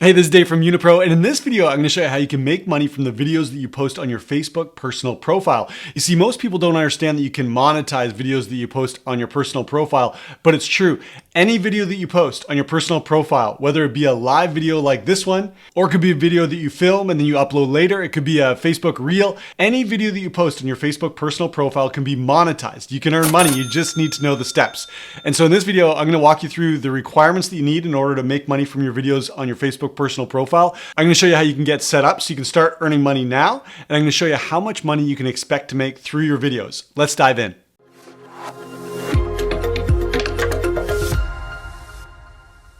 Hey, this is Dave from YunaPRO, and in this video, I'm going to show you how you can make money from the videos that you post on your Facebook personal profile. You see, most people don't understand that you can monetize videos that you post on your personal profile, but it's true. Any video that you post on your personal profile, whether it be a live video like this one, or it could be a video that you film and then you upload later, it could be a Facebook reel, any video that you post on your Facebook personal profile can be monetized. You can earn money, you just need to know the steps. And so in this video, I'm going to walk you through the requirements that you need in order to make money from your videos on your Facebook personal profile. I'm going to show you how you can get set up so you can start earning money now, and I'm going to show you how much money you can expect to make through your videos. Let's dive in.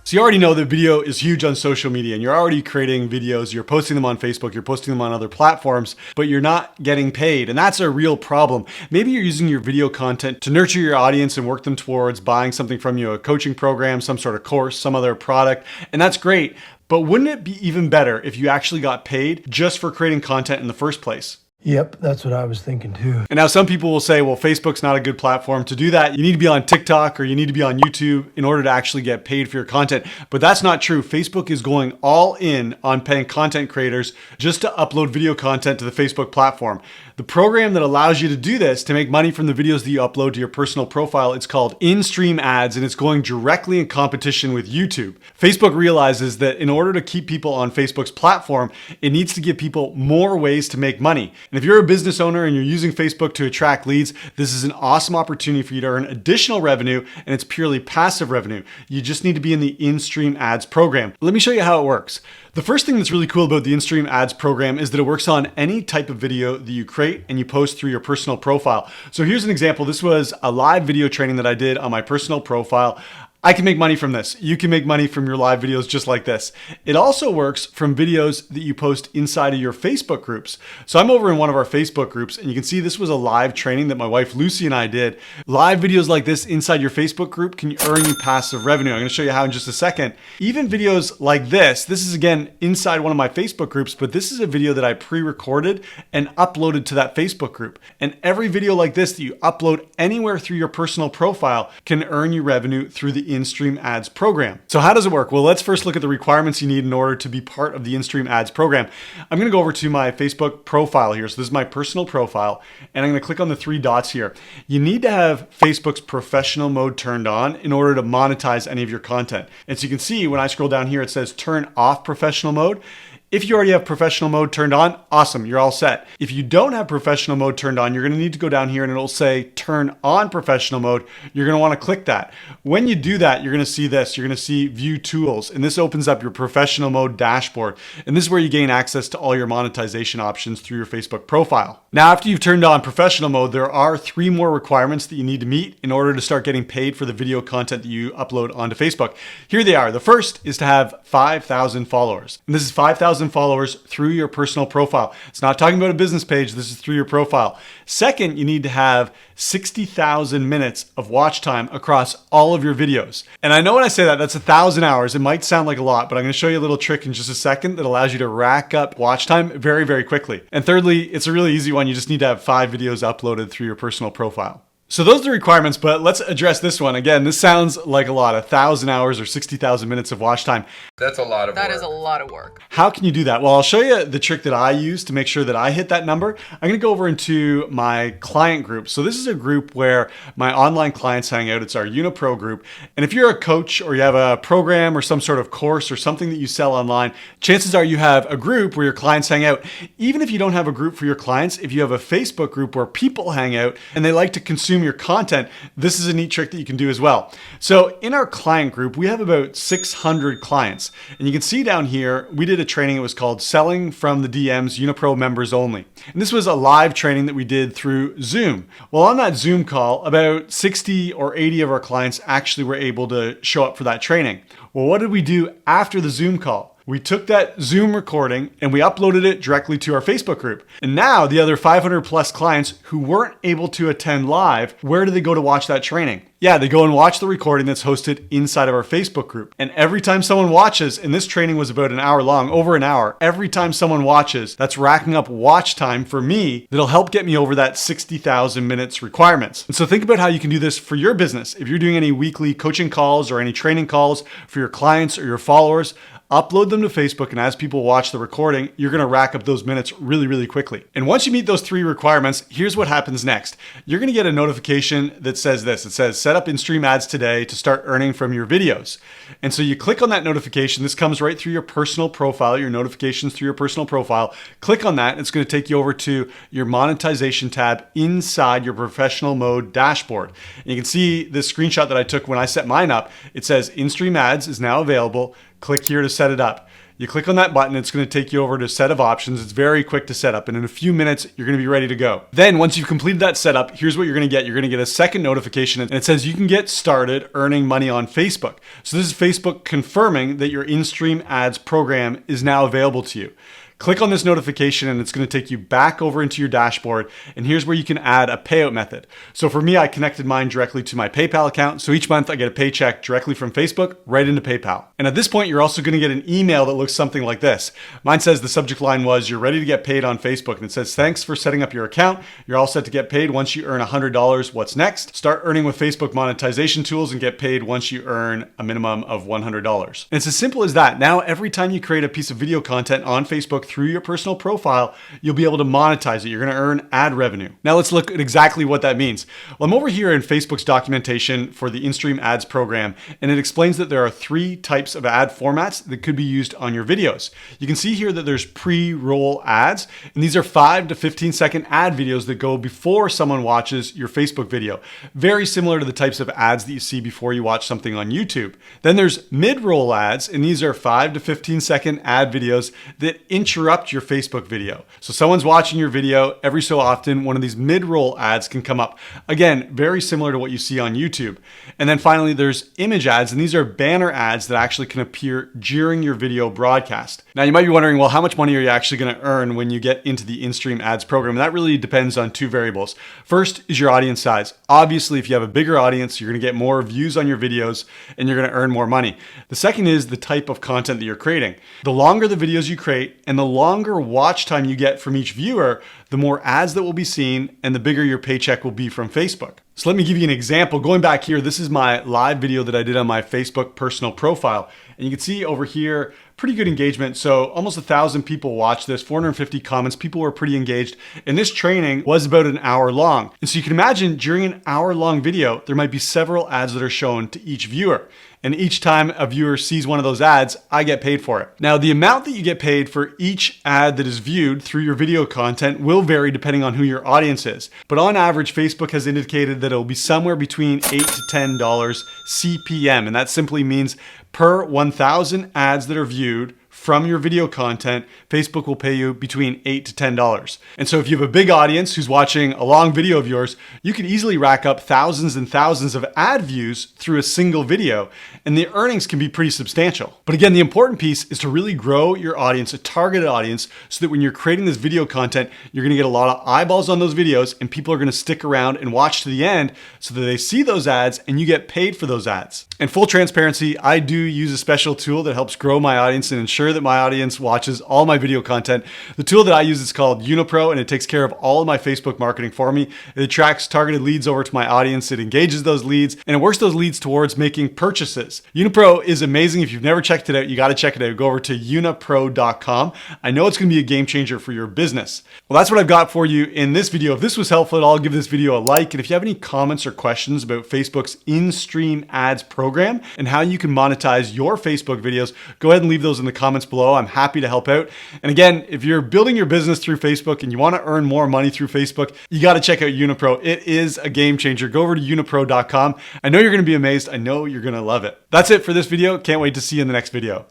So you already know that video is huge on social media, and you're already creating videos, you're posting them on Facebook, you're posting them on other platforms, but you're not getting paid. And that's a real problem. Maybe you're using your video content to nurture your audience and work them towards buying something from you, a coaching program, some sort of course, some other product, and that's great. But wouldn't it be even better if you actually got paid just for creating content in the first place? Yep, that's what I was thinking too. And now some people will say, well, Facebook's not a good platform to do that. You need to be on TikTok or you need to be on YouTube in order to actually get paid for your content. But that's not true. Facebook is going all in on paying content creators just to upload video content to the Facebook platform. The program that allows you to do this, to make money from the videos that you upload to your personal profile, it's called in-stream ads, and it's going directly in competition with YouTube. Facebook realizes that in order to keep people on Facebook's platform, it needs to give people more ways to make money. And if you're a business owner and you're using Facebook to attract leads, this is an awesome opportunity for you to earn additional revenue, and it's purely passive revenue. You just need to be in the in-stream ads program. Let me show you how it works. The first thing that's really cool about the in-stream ads program is that it works on any type of video that you create and you post through your personal profile. So here's an example. This was a live video training that I did on my personal profile. I can make money from this. You can make money from your live videos just like this. It also works from videos that you post inside of your Facebook groups. So I'm over in one of our Facebook groups, and you can see this was a live training that my wife Lucy and I did. Live videos like this inside your Facebook group can earn you passive revenue. I'm going to show you how in just a second. Even videos like this is again inside one of my Facebook groups, but this is a video that I pre-recorded and uploaded to that Facebook group. And every video like this that you upload anywhere through your personal profile can earn you revenue through the in-stream ads program. So how does it work? Well, let's first look at the requirements you need in order to be part of the in-stream ads program. I'm going to go over to my Facebook profile here. So this is my personal profile, and I'm going to click on the three dots here. You need to have Facebook's professional mode turned on in order to monetize any of your content. And so you can see when I scroll down here, it says turn off professional mode. If you already have professional mode turned on, awesome, you're all set. If you don't have professional mode turned on, you're gonna need to go down here and it'll say turn on professional mode. You're gonna wanna click that. When you do that, you're gonna see this. You're gonna see view tools, and this opens up your professional mode dashboard. And this is where you gain access to all your monetization options through your Facebook profile. Now, after you've turned on professional mode, there are 3 more requirements that you need to meet in order to start getting paid for the video content that you upload onto Facebook. Here they are. The first is to have 5,000 followers. And this is 5,000 followers through your personal profile. It's not talking about a business page. This is through your profile. Second, you need to have 60,000 minutes of watch time across all of your videos. And I know when I say that, that's 1,000 hours. It might sound like a lot, but I'm going to show you a little trick in just a second that allows you to rack up watch time very, very quickly. And thirdly, it's a really easy one. You just need to have 5 videos uploaded through your personal profile. So those are the requirements, but let's address this one. Again, this sounds like a lot, 1,000 hours or 60,000 minutes of watch time. That's a lot of work. That is a lot of work. How can you do that? Well, I'll show you the trick that I use to make sure that I hit that number. I'm gonna go over into my client group. So this is a group where my online clients hang out. It's our YunaPRO group. And if you're a coach or you have a program or some sort of course or something that you sell online, chances are you have a group where your clients hang out. Even if you don't have a group for your clients, if you have a Facebook group where people hang out and they like to consume your content, this is a neat trick that you can do as well. So in our client group, we have about 600 clients. And you can see down here, we did a training. It was called Selling from the DMs, YunaPRO members only. And this was a live training that we did through Zoom. Well, on that Zoom call, about 60 or 80 of our clients actually were able to show up for that training. Well, what did we do after the Zoom call? We took that Zoom recording and we uploaded it directly to our Facebook group. And now the other 500 plus clients who weren't able to attend live, where do they go to watch that training? Yeah, they go and watch the recording that's hosted inside of our Facebook group. And every time someone watches, and this training was about an hour long, over an hour, every time someone watches, that's racking up watch time for me that'll help get me over that 60,000 minutes requirements. And so think about how you can do this for your business. If you're doing any weekly coaching calls or any training calls for your clients or your followers, upload them to Facebook, and as people watch the recording, you're gonna rack up those minutes really, really quickly. And once you meet those 3 requirements, here's what happens next. You're gonna get a notification that says this. It says, set up in-stream ads today to start earning from your videos. And so you click on that notification. This comes right through your personal profile, your notifications through your personal profile. Click on that. It's gonna take you over to your monetization tab inside your professional mode dashboard. And you can see this screenshot that I took when I set mine up. It says in-stream ads is now available. Click here to set it up. You click on that button, it's gonna take you over to a set of options. It's very quick to set up, and in a few minutes, you're gonna be ready to go. Then once you've completed that setup, here's what you're gonna get. You're gonna get a second notification, and it says you can get started earning money on Facebook. So this is Facebook confirming that your in-stream ads program is now available to you. Click on this notification and it's gonna take you back over into your dashboard, and here's where you can add a payout method. So for me, I connected mine directly to my PayPal account, so each month I get a paycheck directly from Facebook right into PayPal. And at this point, you're also gonna get an email that looks something like this. Mine says the subject line was, you're ready to get paid on Facebook, and it says, thanks for setting up your account. You're all set to get paid once you earn $100. What's next? Start earning with Facebook monetization tools and get paid once you earn a minimum of $100. And it's as simple as that. Now, every time you create a piece of video content on Facebook through your personal profile, you'll be able to monetize it. You're going to earn ad revenue. Now let's look at exactly what that means. Well, I'm over here in Facebook's documentation for the in-stream ads program, and it explains that there are 3 types of ad formats that could be used on your videos. You can see here that there's pre-roll ads, and these are 5 to 15 second ad videos that go before someone watches your Facebook video. Very similar to the types of ads that you see before you watch something on YouTube. Then there's mid-roll ads, and these are 5 to 15 second ad videos that interrupt your Facebook video. So someone's watching your video, every so often one of these mid-roll ads can come up. Again, very similar to what you see on YouTube. And then finally there's image ads, and these are banner ads that actually can appear during your video broadcast. Now you might be wondering, well, how much money are you actually going to earn when you get into the in-stream ads program? And that really depends on 2 variables. First is your audience size. Obviously, if you have a bigger audience, you're going to get more views on your videos and you're going to earn more money. The second is the type of content that you're creating. The longer the videos you create and the longer watch time you get from each viewer, the more ads that will be seen and the bigger your paycheck will be from Facebook. So let me give you an example. Going back here, this is my live video that I did on my Facebook personal profile. And you can see over here, pretty good engagement. So almost 1,000 people watched this, 450 comments. People were pretty engaged. And this training was about an hour long. And so you can imagine during an hour-long video, there might be several ads that are shown to each viewer. And each time a viewer sees one of those ads, I get paid for it. Now, the amount that you get paid for each ad that is viewed through your video content will vary depending on who your audience is. But on average, Facebook has indicated that it will be somewhere between $8 to $10 CPM. And that simply means per 1,000 ads that are viewed from your video content, Facebook will pay you between $8 to $10. And so if you have a big audience who's watching a long video of yours, you could easily rack up thousands and thousands of ad views through a single video, and the earnings can be pretty substantial. But again, the important piece is to really grow your audience, a targeted audience, so that when you're creating this video content, you're gonna get a lot of eyeballs on those videos, and people are gonna stick around and watch to the end so that they see those ads and you get paid for those ads. And full transparency, I do use a special tool that helps grow my audience and ensure that my audience watches all my video content. The tool that I use is called YunaPRO, and it takes care of all of my Facebook marketing for me. It attracts targeted leads over to my audience, it engages those leads, and it works those leads towards making purchases. YunaPRO is amazing. If you've never checked it out, you gotta check it out. Go over to YunaPRO.com. I know it's gonna be a game changer for your business. Well, that's what I've got for you in this video. If this was helpful at all, give this video a like. And if you have any comments or questions about Facebook's in-stream ads program and how you can monetize your Facebook videos, go ahead and leave those in the comments below. I'm happy to help out. And again, if you're building your business through Facebook and you want to earn more money through Facebook, you got to check out YunaPRO. It is a game changer. Go over to YunaPRO.com. I know you're going to be amazed. I know you're going to love it. That's it for this video. Can't wait to see you in the next video.